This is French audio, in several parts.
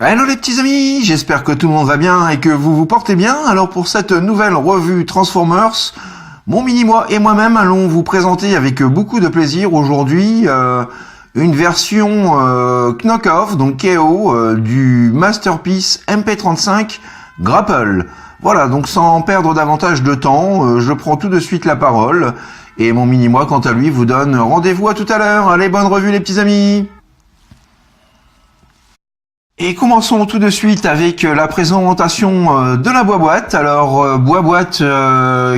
Hello les petits amis, j'espère que tout le monde va bien et que vous vous portez bien. Alors pour cette nouvelle revue Transformers, mon mini-moi et moi-même allons vous présenter avec beaucoup de plaisir aujourd'hui une version knock-off, donc KO, du Masterpiece MP35 Grapple. Voilà, donc sans perdre davantage de temps, je prends tout de suite la parole et mon mini-moi quant à lui vous donne rendez-vous à tout à l'heure. Allez, bonne revue les petits amis. Et commençons tout de suite avec la présentation de la boîte. Alors, boîte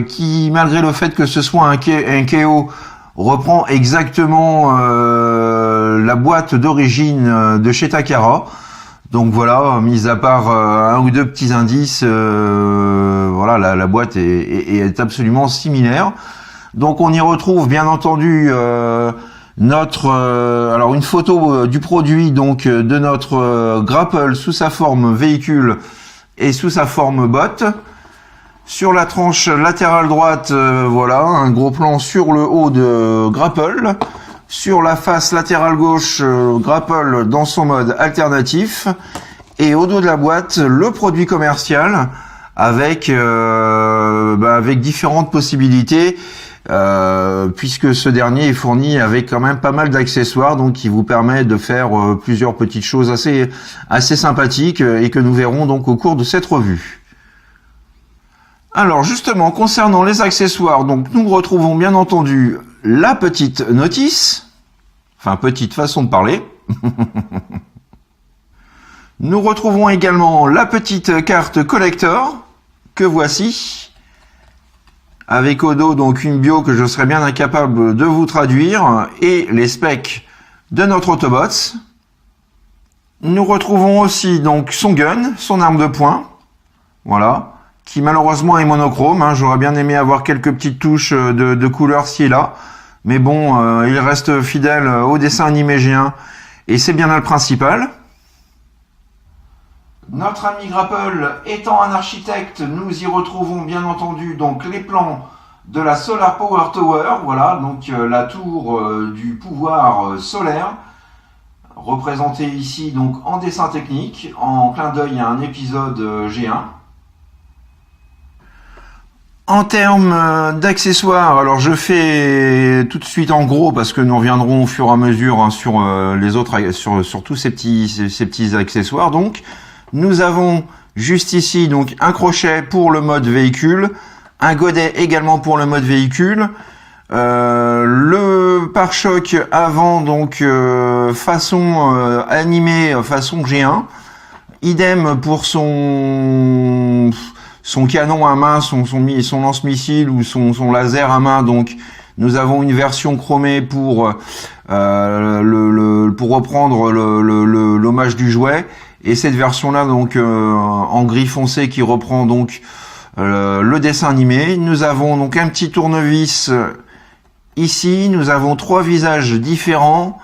qui, malgré le fait que ce soit un KO, reprend exactement la boîte d'origine de chez Takara. Donc voilà, mis à part un ou deux petits indices, voilà, la boîte est absolument similaire. Donc on y retrouve bien entendu alors une photo du produit, donc de notre Grapple sous sa forme véhicule et sous sa forme botte. Sur la tranche latérale droite, voilà, un gros plan sur le haut de Grapple. Sur la face latérale gauche, Grapple dans son mode alternatif. Et au dos de la boîte, le produit commercial avec différentes possibilités. Puisque ce dernier est fourni avec quand même pas mal d'accessoires, donc qui vous permet de faire plusieurs petites choses assez sympathiques et que nous verrons donc au cours de cette revue. Alors justement, concernant les accessoires, donc nous retrouvons bien entendu la petite notice, enfin petite façon de parler. Nous retrouvons également la petite carte collector que voici. Avec au dos donc une bio que je serais bien incapable de vous traduire et les specs de notre Autobots. Nous retrouvons aussi donc son gun, son arme de poing, voilà, qui malheureusement est monochrome. J'aurais bien aimé avoir quelques petites touches de couleur ci et là, mais bon, il reste fidèle au dessin animé G1 et c'est bien là le principal. Notre ami Grapple étant un architecte, nous y retrouvons bien entendu donc les plans de la Solar Power Tower, voilà, donc la tour du pouvoir solaire, représentée ici donc en dessin technique, en clin d'œil à un épisode G1. En termes d'accessoires, alors je fais tout de suite en gros parce que nous reviendrons au fur et à mesure sur les autres, sur tous ces petits accessoires. Donc nous avons juste ici donc un crochet pour le mode véhicule, un godet également pour le mode véhicule, le pare-choc avant donc façon animée, façon G1, idem pour son canon à main, son lance-missile ou son laser à main. Donc nous avons une version chromée pour reprendre l'hommage du jouet. Et cette version-là, donc en gris foncé, qui reprend donc le dessin animé. Nous avons donc un petit tournevis ici. Nous avons trois visages différents,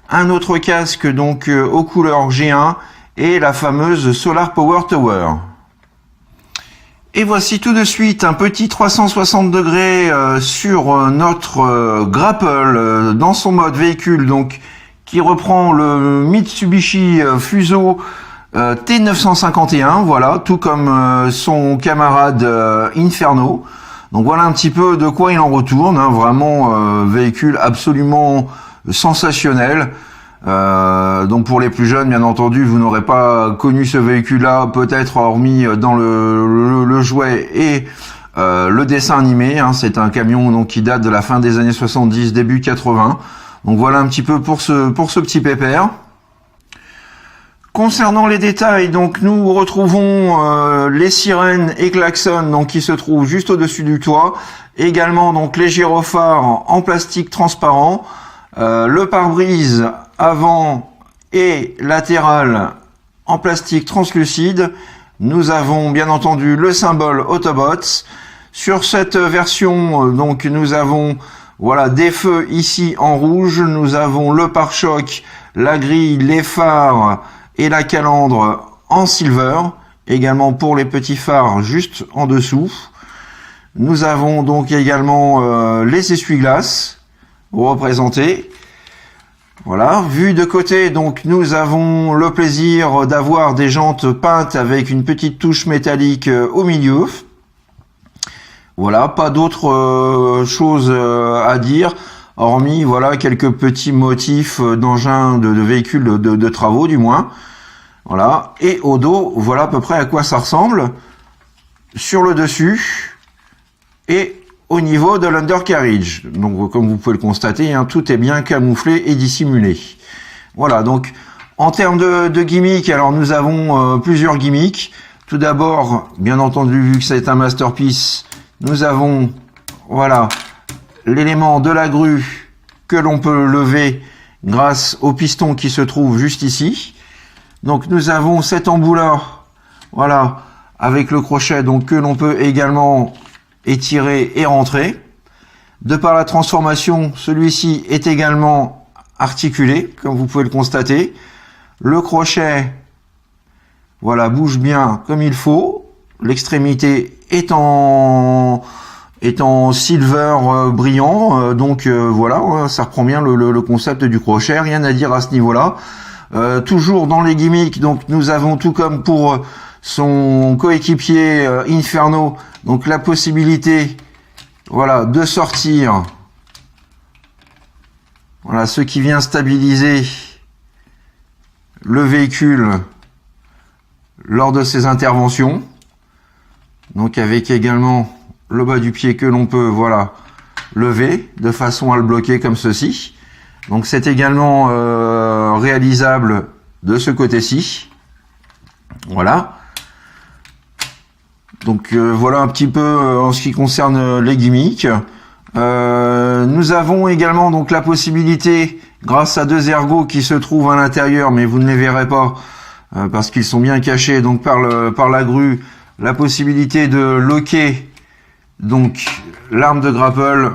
un autre casque donc aux couleurs G1 et la fameuse Solar Power Tower. Et voici tout de suite un petit 360 degrés sur notre Grapple dans son mode véhicule, donc qui reprend le Mitsubishi Fuso T951, voilà, tout comme son camarade Inferno. Donc voilà un petit peu de quoi il en retourne, vraiment véhicule absolument sensationnel. Donc pour les plus jeunes, bien entendu, vous n'aurez pas connu ce véhicule-là, peut-être hormis dans le jouet et le dessin animé. C'est un camion donc qui date de la fin des années 70, début 80. Donc voilà un petit peu pour ce petit pépère. Concernant les détails, donc nous retrouvons les sirènes et klaxons donc qui se trouvent juste au-dessus du toit. Également donc les gyrophares en plastique transparent, le pare-brise avant et latéral en plastique translucide. Nous avons bien entendu le symbole Autobots. Sur cette version, donc nous avons voilà des feux ici en rouge, nous avons le pare-choc, la grille, les phares et la calandre en silver, également pour les petits phares juste en dessous. Nous avons donc également les essuie-glaces représentés. Voilà, vu de côté, donc nous avons le plaisir d'avoir des jantes peintes avec une petite touche métallique au milieu. Voilà, pas d'autre chose à dire, hormis voilà quelques petits motifs d'engins de véhicules de travaux du moins. Voilà, et au dos, voilà à peu près à quoi ça ressemble sur le dessus et au niveau de l'undercarriage. Donc comme vous pouvez le constater, hein, tout est bien camouflé et dissimulé. Voilà, donc en termes de gimmicks, alors nous avons plusieurs gimmicks. Tout d'abord, bien entendu, vu que c'est un masterpiece, nous avons voilà l'élément de la grue que l'on peut lever grâce au piston qui se trouve juste ici. Donc nous avons cet embout-là, voilà, avec le crochet donc que l'on peut également étirer et rentrer. De par la transformation, celui-ci est également articulé, comme vous pouvez le constater. Le crochet, voilà, bouge bien comme il faut. L'extrémité est en silver brillant, donc voilà, ça reprend bien le concept du crochet, rien à dire à ce niveau-là. Toujours dans les gimmicks, donc nous avons tout comme pour son coéquipier Inferno, donc la possibilité, voilà, de sortir, voilà, ce qui vient stabiliser le véhicule lors de ses interventions. Donc avec également le bas du pied que l'on peut, voilà, lever de façon à le bloquer comme ceci. Donc c'est également réalisable de ce côté-ci. Voilà. Donc voilà un petit peu en ce qui concerne les gimmicks. Nous avons également donc la possibilité, grâce à deux ergots qui se trouvent à l'intérieur, mais vous ne les verrez pas parce qu'ils sont bien cachés donc par la grue, la possibilité de loquer donc l'arme de grapple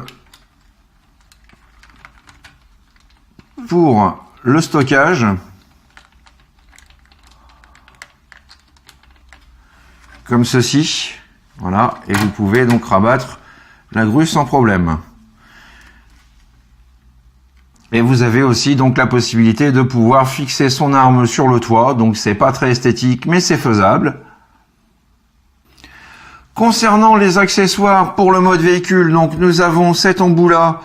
pour le stockage. Comme ceci, voilà, et vous pouvez donc rabattre la grue sans problème. Et vous avez aussi donc la possibilité de pouvoir fixer son arme sur le toit, donc c'est pas très esthétique, mais c'est faisable. Concernant les accessoires pour le mode véhicule, donc nous avons cet embout-là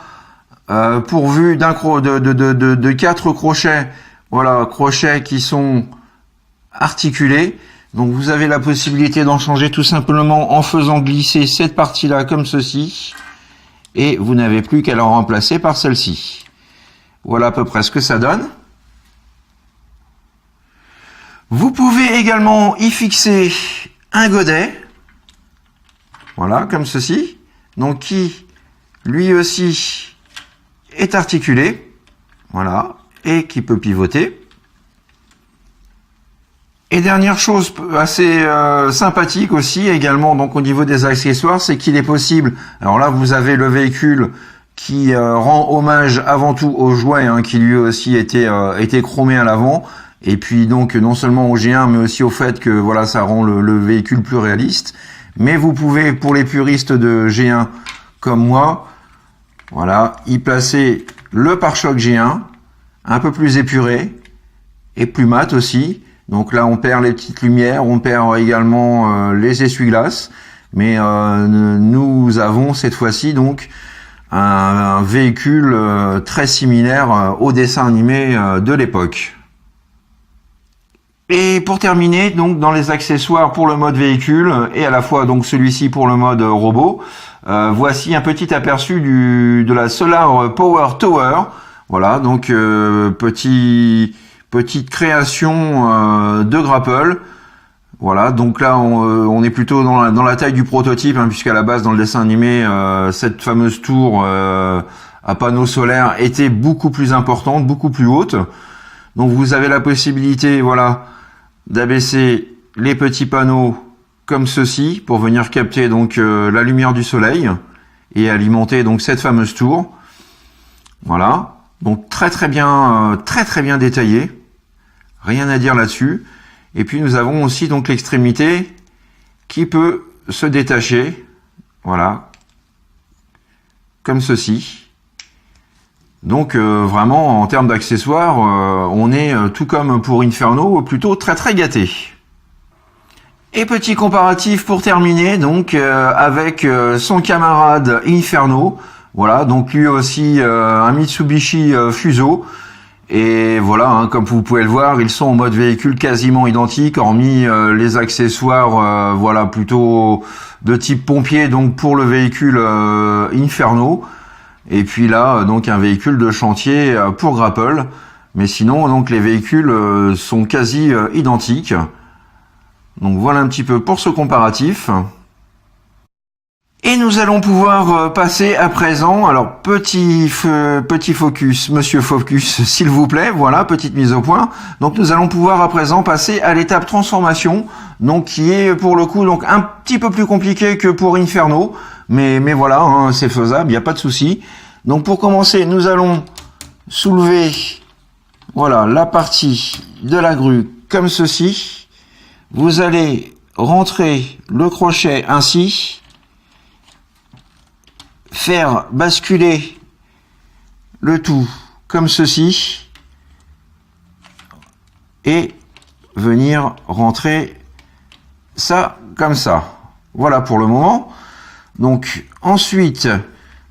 pourvu de 4 crochets, voilà, crochets qui sont articulés. Donc vous avez la possibilité d'en changer tout simplement en faisant glisser cette partie-là comme ceci. Et vous n'avez plus qu'à la remplacer par celle-ci. Voilà à peu près ce que ça donne. Vous pouvez également y fixer un godet. Voilà, comme ceci. Donc qui, lui aussi, est articulé. Voilà. Et qui peut pivoter. Et dernière chose assez sympathique aussi également donc au niveau des accessoires, c'est qu'il est possible, alors là vous avez le véhicule qui rend hommage avant tout au jouet hein, qui lui aussi était chromé à l'avant, et puis donc non seulement au G1 mais aussi au fait que voilà ça rend le véhicule plus réaliste. Mais vous pouvez, pour les puristes de G1 comme moi, voilà, y placer le pare-choc G1 un peu plus épuré et plus mat aussi. Donc là, on perd les petites lumières, on perd également les essuie-glaces, mais nous avons cette fois-ci donc un véhicule très similaire au dessin animé de l'époque. Et pour terminer, donc dans les accessoires pour le mode véhicule et à la fois donc celui-ci pour le mode robot, voici un petit aperçu de la Solar Power Tower. Voilà, donc petite création de grapple. Voilà, donc là on est plutôt dans la taille du prototype, hein, puisqu'à la base dans le dessin animé, cette fameuse tour à panneaux solaires était beaucoup plus importante, beaucoup plus haute. Donc vous avez la possibilité, voilà, d'abaisser les petits panneaux comme ceci pour venir capter donc la lumière du soleil et alimenter donc cette fameuse tour. Voilà, donc très bien détaillé. Rien à dire là-dessus. Et puis nous avons aussi donc l'extrémité qui peut se détacher. Voilà. Comme ceci. Donc vraiment en termes d'accessoires, on est tout comme pour Inferno, plutôt très très gâté. Et petit comparatif pour terminer, donc avec son camarade Inferno. Voilà, donc lui aussi un Mitsubishi Fuso. Et voilà, hein, comme vous pouvez le voir, ils sont en mode véhicule quasiment identique, hormis les accessoires, voilà, plutôt de type pompier, donc pour le véhicule Inferno. Et puis là, donc un véhicule de chantier pour Grapple. Mais sinon, donc les véhicules sont quasi identiques. Donc voilà un petit peu pour ce comparatif. Et nous allons pouvoir passer à présent, alors petit focus, monsieur Focus, s'il vous plaît, voilà, petite mise au point. Donc nous allons pouvoir à présent passer à l'étape transformation, donc qui est pour le coup donc un petit peu plus compliqué que pour Inferno, mais voilà, hein, c'est faisable, il n'y a pas de souci. Donc pour commencer, nous allons soulever, voilà, la partie de la grue comme ceci. Vous allez rentrer le crochet ainsi, faire basculer le tout comme ceci et venir rentrer ça comme ça. Voilà pour le moment. Donc ensuite,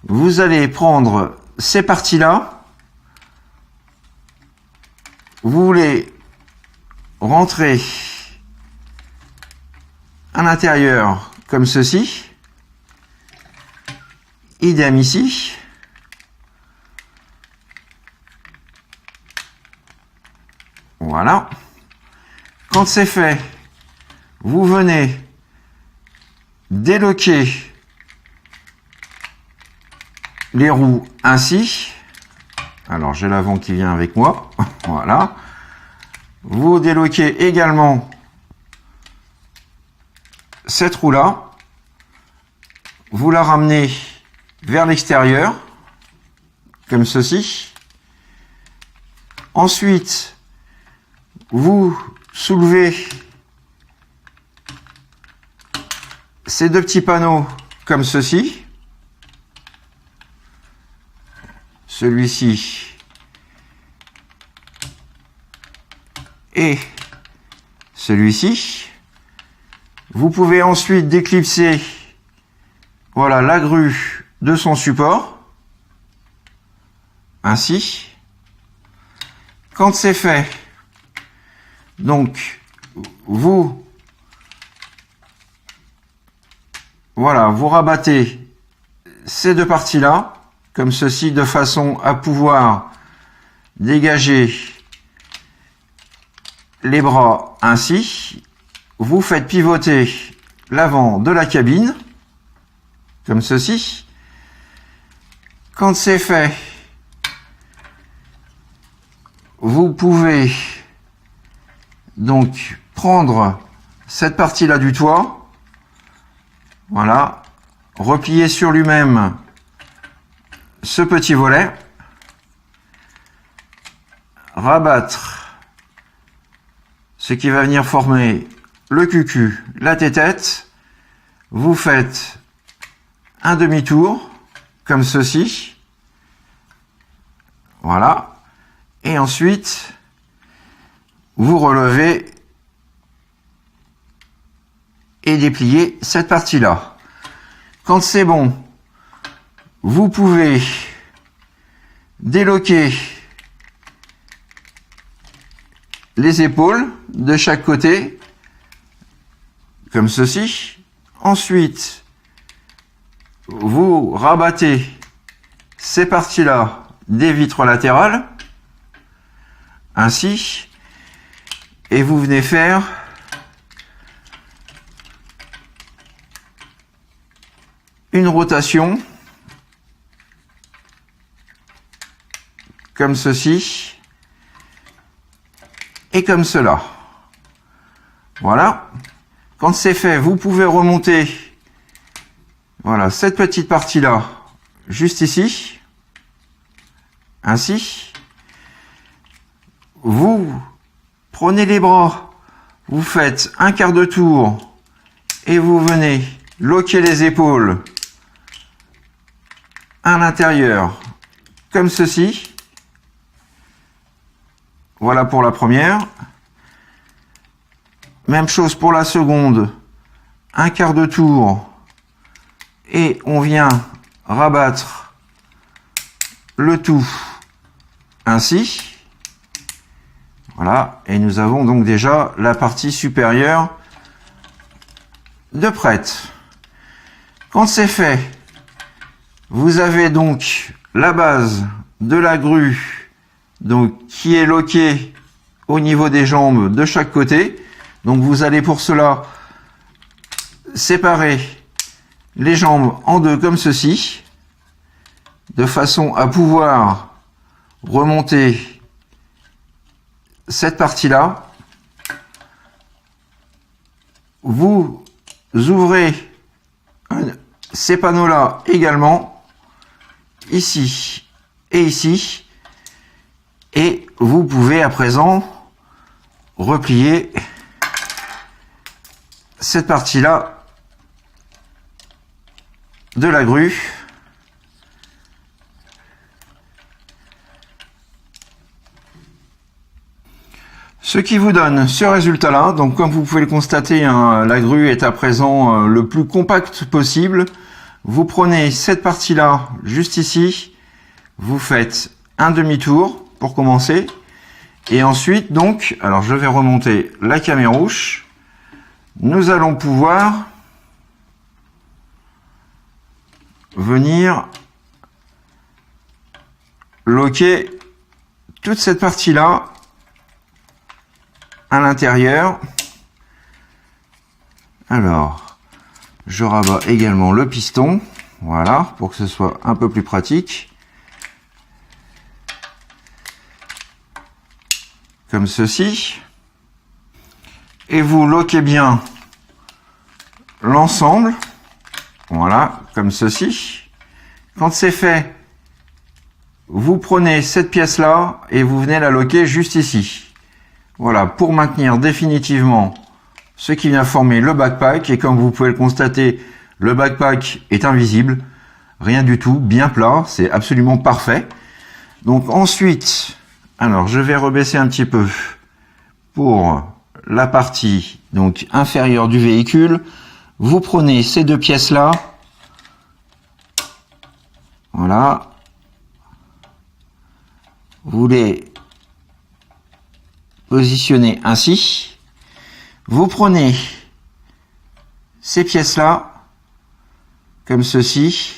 vous allez prendre ces parties-là. Vous voulez rentrer à l'intérieur comme ceci. Idem ici. Voilà. Quand c'est fait, vous venez déloquer les roues ainsi. Alors j'ai l'avant qui vient avec moi. Voilà. Vous déloquez également cette roue-là. Vous la ramenez vers l'extérieur, comme ceci. Ensuite, vous soulevez ces deux petits panneaux comme ceci. Celui-ci et celui-ci. Vous pouvez ensuite déclipser, voilà, la grue de son support, ainsi. Quand c'est fait, donc vous, voilà, vous rabattez ces deux parties-là, comme ceci, de façon à pouvoir dégager les bras ainsi. Vous faites pivoter l'avant de la cabine, comme ceci. Quand c'est fait, vous pouvez donc prendre cette partie-là du toit, voilà, replier sur lui-même ce petit volet, rabattre ce qui va venir former le cucu, la tête-tête. Vous faites un demi-tour, comme ceci. Voilà. Et ensuite, vous relevez et dépliez cette partie-là. Quand c'est bon, vous pouvez déloquer les épaules de chaque côté, comme ceci. Ensuite, vous rabattez ces parties-là des vitres latérales, ainsi, et vous venez faire une rotation, comme ceci, et comme cela. Voilà. Quand c'est fait, vous pouvez remonter, voilà, cette petite partie-là, juste ici, ainsi. Vous prenez les bras, vous faites un quart de tour, et vous venez loquer les épaules à l'intérieur, comme ceci. Voilà pour la première. Même chose pour la seconde. Un quart de tour. Et on vient rabattre le tout ainsi. Voilà. Et nous avons donc déjà la partie supérieure de prête. Quand c'est fait, vous avez donc la base de la grue donc qui est loquée au niveau des jambes de chaque côté. Donc vous allez pour cela séparer les jambes en deux comme ceci, de façon à pouvoir remonter cette partie-là. Vous ouvrez ces panneaux-là également, ici et ici, et vous pouvez à présent replier cette partie-là de la grue. Ce qui vous donne ce résultat-là. Donc comme vous pouvez le constater, hein, la grue est à présent le plus compacte possible. Vous prenez cette partie-là juste ici, vous faites un demi-tour pour commencer. Et ensuite, donc, alors je vais remonter la camérouche. Nous allons pouvoir venir loquer toute cette partie-là à l'intérieur. Alors, je rabats également le piston, voilà, pour que ce soit un peu plus pratique. Comme ceci. Et vous loquez bien l'ensemble, voilà, comme ceci. Quand c'est fait, vous prenez cette pièce-là et vous venez la loquer juste ici. Voilà, pour maintenir définitivement ce qui vient former le backpack. Et comme vous pouvez le constater, le backpack est invisible, rien du tout, bien plat, c'est absolument parfait. Donc ensuite, alors je vais rebaisser un petit peu pour la partie donc inférieure du véhicule. Vous prenez ces deux pièces là, voilà, vous les positionnez ainsi. Vous prenez ces pièces là comme ceci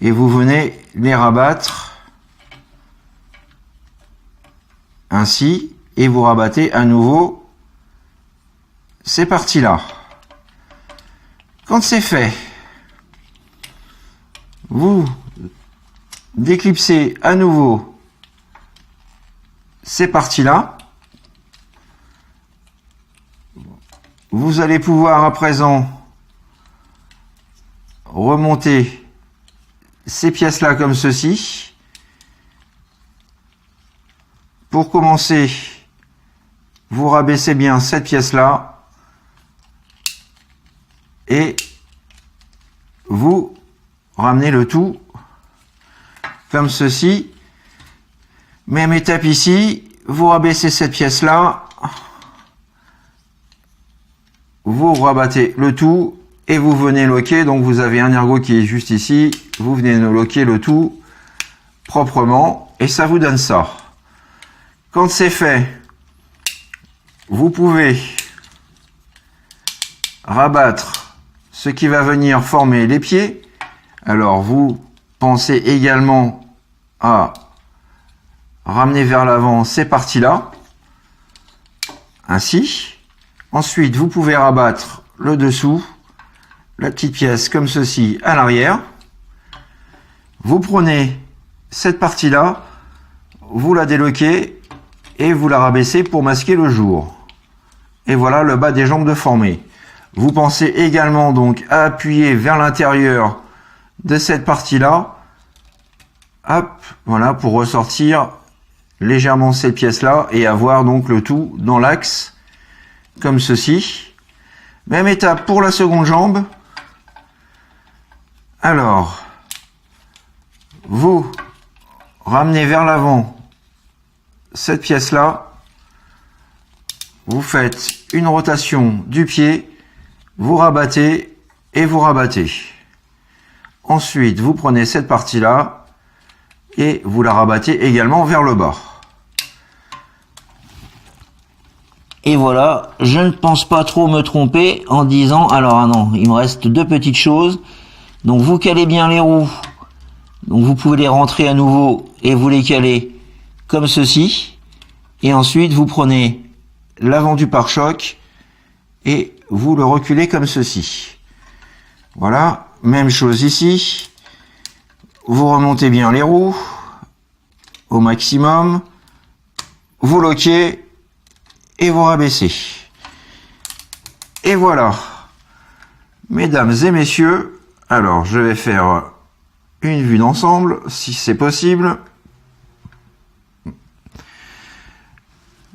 et vous venez les rabattre ainsi et vous rabattez à nouveau ces parties là. Quand c'est fait, vous déclipsez à nouveau ces parties là. Vous allez pouvoir à présent remonter ces pièces là comme ceci. Pour commencer, vous rabaissez bien cette pièce là et vous ramenez le tout comme ceci. Même étape ici, vous rabaissez cette pièce là, vous rabattez le tout et vous venez loquer. Donc vous avez un ergot qui est juste ici, vous venez loquer le tout proprement et ça vous donne ça. Quand c'est fait, vous pouvez rabattre ce qui va venir former les pieds. Alors vous pensez également à ramener vers l'avant ces parties-là, ainsi. Ensuite, vous pouvez rabattre le dessous, la petite pièce comme ceci à l'arrière. Vous prenez cette partie-là, vous la déloquez et vous la rabaissez pour masquer le jour. Et voilà le bas des jambes de formé. Vous pensez également donc à appuyer vers l'intérieur de cette partie-là. Hop, voilà, pour ressortir légèrement cette pièce-là et avoir donc le tout dans l'axe, comme ceci. Même étape pour la seconde jambe. Alors, vous ramenez vers l'avant cette pièce-là. Vous faites une rotation du pied, vous rabattez et vous rabattez. Ensuite, vous prenez cette partie-là et vous la rabattez également vers le bas. Et voilà, je ne pense pas trop me tromper en disant, alors ah non, il me reste deux petites choses. Donc vous calez bien les roues. Donc vous pouvez les rentrer à nouveau et vous les calez comme ceci. Et ensuite vous prenez l'avant du pare-choc et vous le reculez comme ceci. Voilà, même chose ici. Vous remontez bien les roues au maximum. Vous loquez et vous rabaissez. Et voilà. Mesdames et messieurs, alors je vais faire une vue d'ensemble si c'est possible.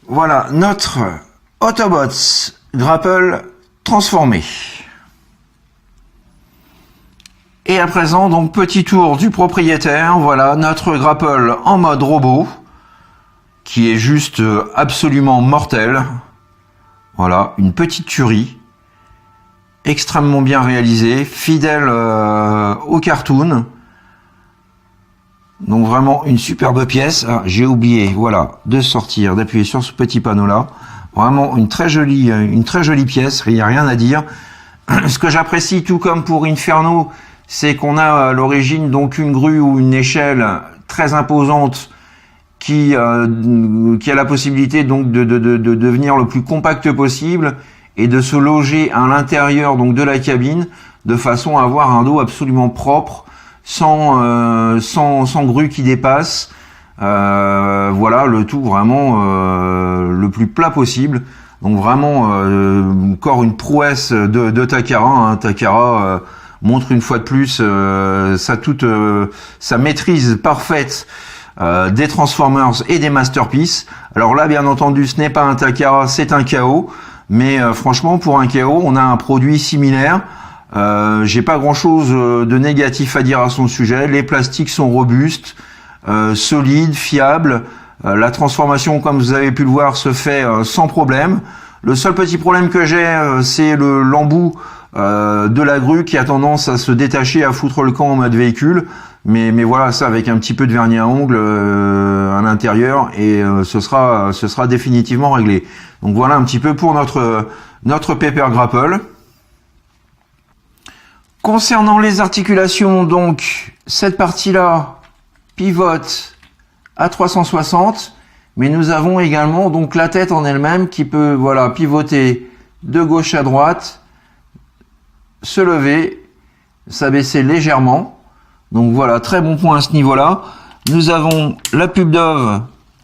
Voilà notre Autobots Grapple transformé. Et à présent, donc petit tour du propriétaire. Voilà notre Grapple en mode robot, qui est juste absolument mortel. Voilà, une petite tuerie, extrêmement bien réalisée, fidèle au cartoon. Donc vraiment une superbe pièce. Ah, j'ai oublié, voilà, de sortir, d'appuyer sur ce petit panneau là. Vraiment une très jolie pièce. Il n'y a rien à dire. Ce que j'apprécie, tout comme pour Inferno, c'est qu'on a à l'origine donc une grue ou une échelle très imposante qui a la possibilité donc de devenir le plus compact possible et de se loger à l'intérieur donc de la cabine de façon à avoir un dos absolument propre, sans grue qui dépasse. Voilà, le tout vraiment le plus plat possible. Donc vraiment encore une prouesse de Takara. Hein. Takara montre une fois de plus sa maîtrise parfaite des Transformers et des Masterpiece. Alors là, bien entendu, ce n'est pas un Takara, c'est un KO. Mais franchement, pour un KO, on a un produit similaire. J'ai pas grand-chose de négatif à dire à son sujet. Les plastiques sont robustes, solides, fiables. La transformation, comme vous avez pu le voir, se fait sans problème. Le seul petit problème que j'ai, c'est l'embout de la grue qui a tendance à se détacher, à foutre le camp en mode véhicule. Mais voilà, ça avec un petit peu de vernis à ongles à l'intérieur et ce sera définitivement réglé. Donc voilà un petit peu pour notre Pepper Grapple. Concernant les articulations, donc cette partie-là pivote à 360, mais nous avons également donc la tête en elle-même qui peut voilà pivoter de gauche à droite, se lever, s'abaisser légèrement. Donc voilà, très bon point à ce niveau-là. Nous avons la pub Dove,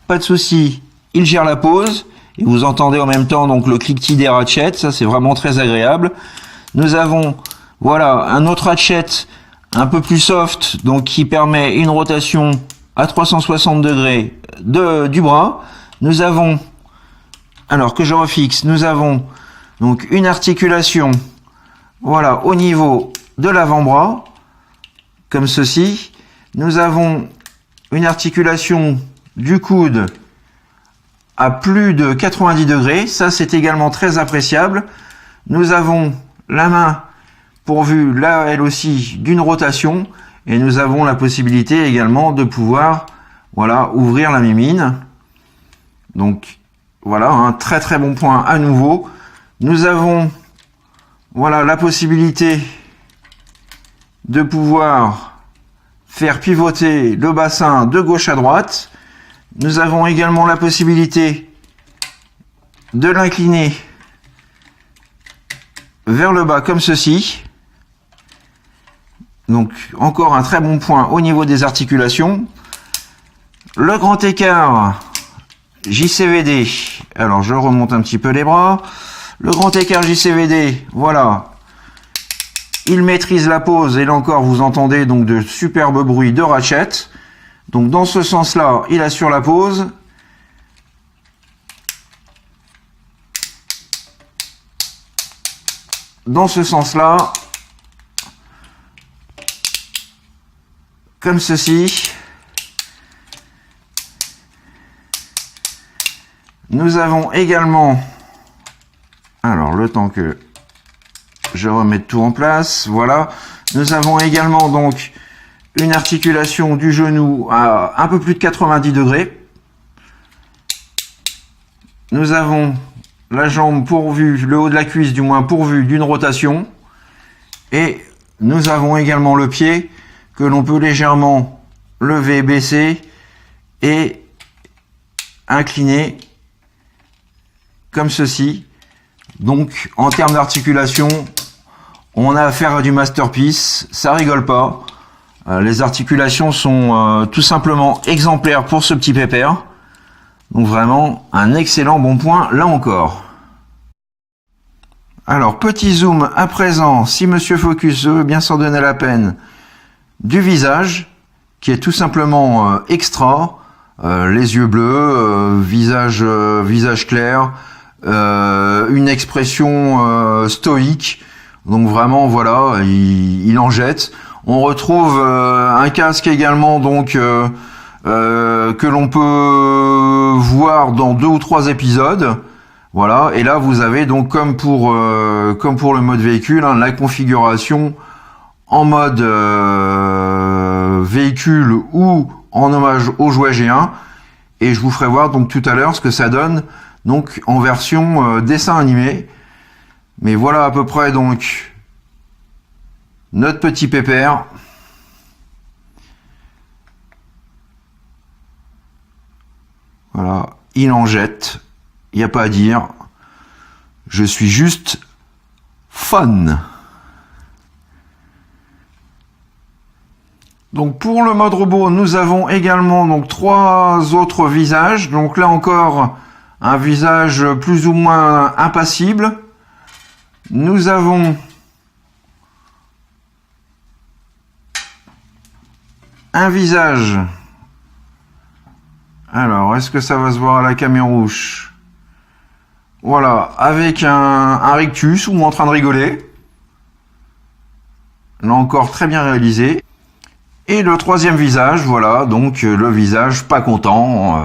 pas de souci, il gère la pose. Et vous entendez en même temps donc le cliquetis des ratchets, ça c'est vraiment très agréable. Nous avons voilà un autre ratchet un peu plus soft, donc qui permet une rotation à 360 degrés du bras. Nous avons, alors que je refixe, nous avons donc une articulation voilà au niveau de l'avant-bras, comme ceci. Nous avons une articulation du coude à plus de 90 degrés. Ça, c'est également très appréciable. Nous avons la main pourvue, là, elle aussi, d'une rotation. Et nous avons la possibilité également de pouvoir, voilà, ouvrir la mimine. Donc, voilà, un très très bon point à nouveau. Nous avons, voilà, la possibilité de pouvoir faire pivoter le bassin de gauche à droite. Nous avons également la possibilité de l'incliner vers le bas comme ceci. Donc encore un très bon point au niveau des articulations. Le grand écart JCVD. Alors je remonte un petit peu les bras. Le grand écart JCVD, voilà. Il maîtrise la pose et là encore vous entendez donc de superbes bruits de ratchet. Donc dans ce sens-là, il assure la pose. Dans ce sens-là, comme ceci. Nous avons également, alors le temps que je remette tout en place, voilà. Nous avons également donc une articulation du genou à un peu plus de 90 degrés. Nous avons la jambe pourvue, le haut de la cuisse du moins pourvu d'une rotation. Et nous avons également le pied que l'on peut légèrement lever, baisser et incliner comme ceci. Donc en termes d'articulation, on a affaire à du masterpiece, ça rigole pas. Les articulations sont tout simplement exemplaires pour ce petit pépère. Donc vraiment un excellent bon point là encore. Alors petit zoom à présent, si Monsieur Focus veut bien s'en donner la peine, du visage qui est tout simplement extra. Les yeux bleus, visage clair, une expression stoïque. Donc vraiment voilà, il en jette. On retrouve un casque également donc que l'on peut voir dans 2 ou 3 épisodes. Voilà, et là vous avez donc comme pour le mode véhicule, hein, la configuration en mode véhicule ou en hommage au jouet G1, et je vous ferai voir donc tout à l'heure ce que ça donne donc en version dessin animé. Mais voilà à peu près donc notre petit pépère. Voilà, il en jette, il n'y a pas à dire. Je suis juste fun. Donc pour le mode robot, nous avons également donc 3 autres visages. Donc là encore, un visage plus ou moins impassible. Nous avons un visage. Alors, est-ce que ça va se voir à la caméra rouge? Voilà, avec un rictus ou en train de rigoler. Là encore, très bien réalisé. Et le troisième visage, voilà, donc le visage pas content,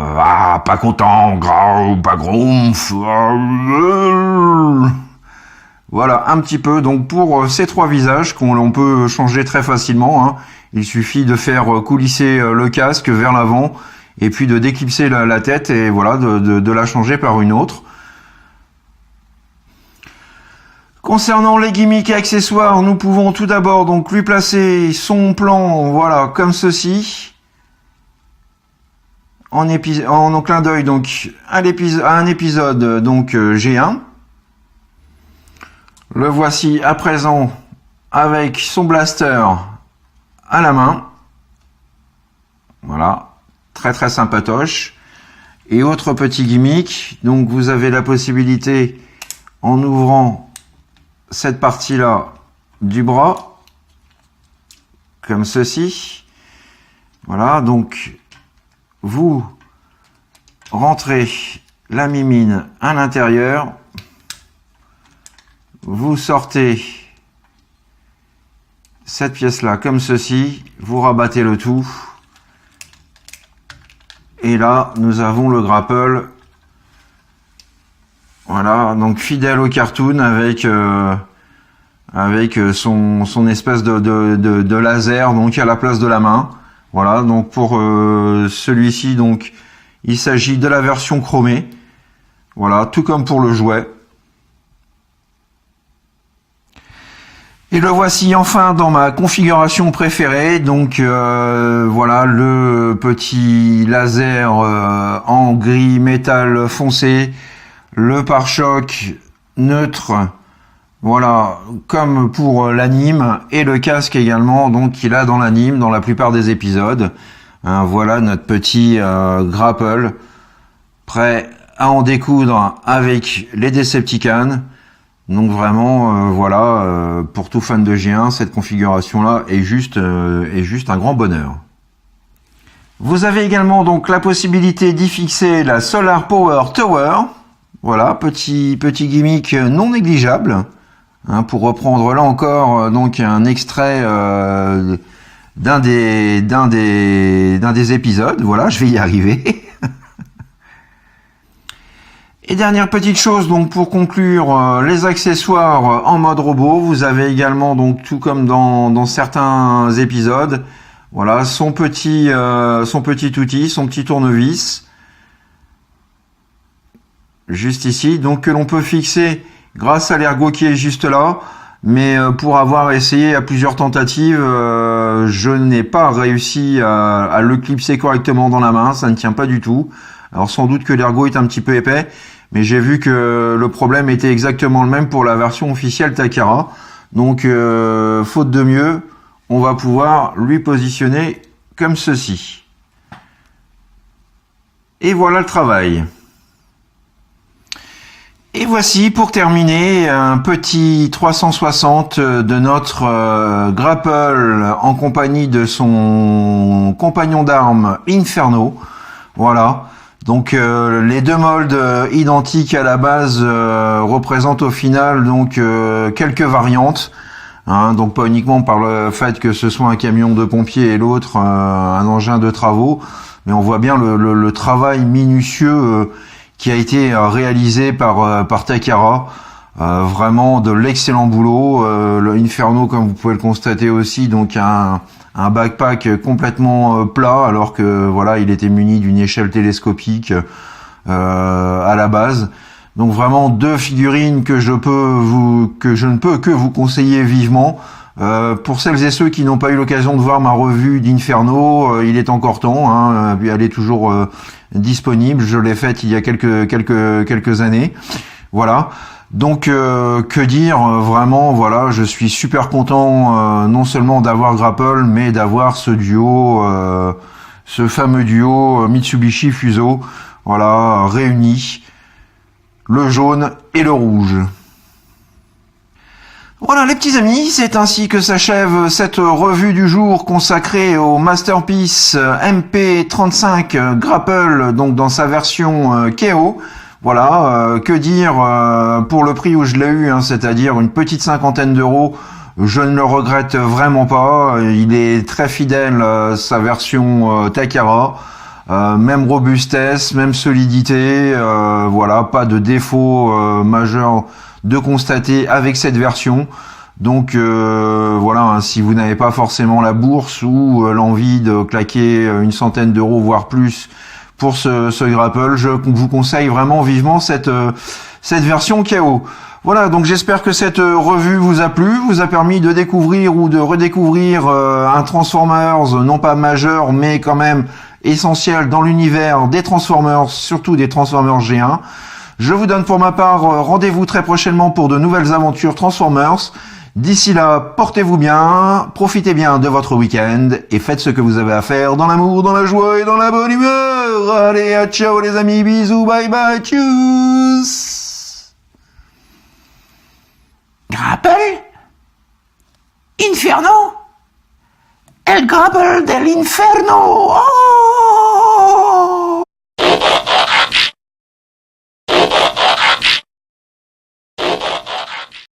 pas content, gras, pas gronf. Voilà, un petit peu. Donc pour ces 3 visages qu'on peut changer très facilement, hein, il suffit de faire coulisser le casque vers l'avant et puis de déclipser la tête et voilà, de la changer par une autre. Concernant les gimmicks et accessoires, nous pouvons tout d'abord donc lui placer son plan, voilà, comme ceci, en clin d'œil donc à un épisode donc G1. Le voici à présent avec son blaster à la main. Voilà, très très sympatoche. Et autre petit gimmick, donc vous avez la possibilité en ouvrant cette partie-là du bras, comme ceci. Voilà, donc vous rentrez la mimine à l'intérieur, vous sortez cette pièce-là comme ceci, vous rabattez le tout, et là nous avons le grapple. Voilà, donc fidèle au cartoon avec son espèce de laser donc à la place de la main. Voilà, donc pour celui-ci donc il s'agit de la version chromée. Voilà, tout comme pour le jouet. Et le voici enfin dans ma configuration préférée. Donc voilà le petit laser en gris métal foncé. Le pare-choc neutre, voilà, comme pour l'anime, et le casque également, donc qu'il a dans l'anime, dans la plupart des épisodes. Voilà notre petit grapple, prêt à en découdre avec les Decepticons. Donc vraiment, voilà, pour tout fan de G1, cette configuration-là est juste un grand bonheur. Vous avez également donc la possibilité d'y fixer la Solar Power Tower. Voilà, petit gimmick non négligeable, hein, pour reprendre là encore donc un extrait d'un des épisodes. Voilà, je vais y arriver. Et dernière petite chose, donc pour conclure, les accessoires en mode robot. Vous avez également, donc tout comme dans certains épisodes, voilà, son petit outil, son petit tournevis, juste ici, donc que l'on peut fixer grâce à l'ergot qui est juste là. Mais pour avoir essayé à plusieurs tentatives, je n'ai pas réussi à le clipser correctement dans la main, ça ne tient pas du tout. Alors sans doute que l'ergot est un petit peu épais, mais j'ai vu que le problème était exactement le même pour la version officielle Takara. Donc faute de mieux, on va pouvoir lui positionner comme ceci. Et voilà le travail. Et voici pour terminer un petit 360 de notre Grapple en compagnie de son compagnon d'armes Inferno. Voilà. Donc les deux moldes identiques à la base représentent au final donc quelques variantes. Hein, donc pas uniquement par le fait que ce soit un camion de pompiers et l'autre un engin de travaux, mais on voit bien le travail minutieux qui a été réalisé par Takara. Vraiment de l'excellent boulot. Le Inferno, comme vous pouvez le constater aussi, donc un backpack complètement plat, alors que voilà, il était muni d'une échelle télescopique à la base. Donc vraiment deux figurines que je ne peux que vous conseiller vivement. Pour celles et ceux qui n'ont pas eu l'occasion de voir ma revue d'Inferno, il est encore temps, hein, elle est toujours disponible. Je l'ai faite il y a quelques années. Voilà. Donc que dire, vraiment, voilà, je suis super content non seulement d'avoir Grapple, mais d'avoir ce duo, ce fameux duo Mitsubishi Fuso, voilà, réunis, le jaune et le rouge. Voilà les petits amis, c'est ainsi que s'achève cette revue du jour consacrée au Masterpiece MP35 Grapple, donc dans sa version KO. Voilà, que dire pour le prix où je l'ai eu, hein, c'est-à-dire une petite cinquantaine d'euros, je ne le regrette vraiment pas. Il est très fidèle à sa version Takara, même robustesse, même solidité, voilà, pas de défaut majeur de constater avec cette version. Donc voilà, hein, si vous n'avez pas forcément la bourse ou l'envie de claquer une centaine d'euros voire plus pour ce Grapple, je vous conseille vraiment vivement cette version KO. Voilà, donc j'espère que cette revue vous a plu, vous a permis de découvrir ou de redécouvrir un Transformers, non pas majeur, mais quand même essentiel dans l'univers des Transformers, surtout des Transformers G1. Je vous donne pour ma part rendez-vous très prochainement pour de nouvelles aventures Transformers. D'ici là, portez-vous bien, profitez bien de votre week-end et faites ce que vous avez à faire dans l'amour, dans la joie et dans la bonne humeur. Allez, à ciao les amis, bisous, bye bye, tchuss. Grapple? Inferno? El Grapple dell'Inferno! Oh!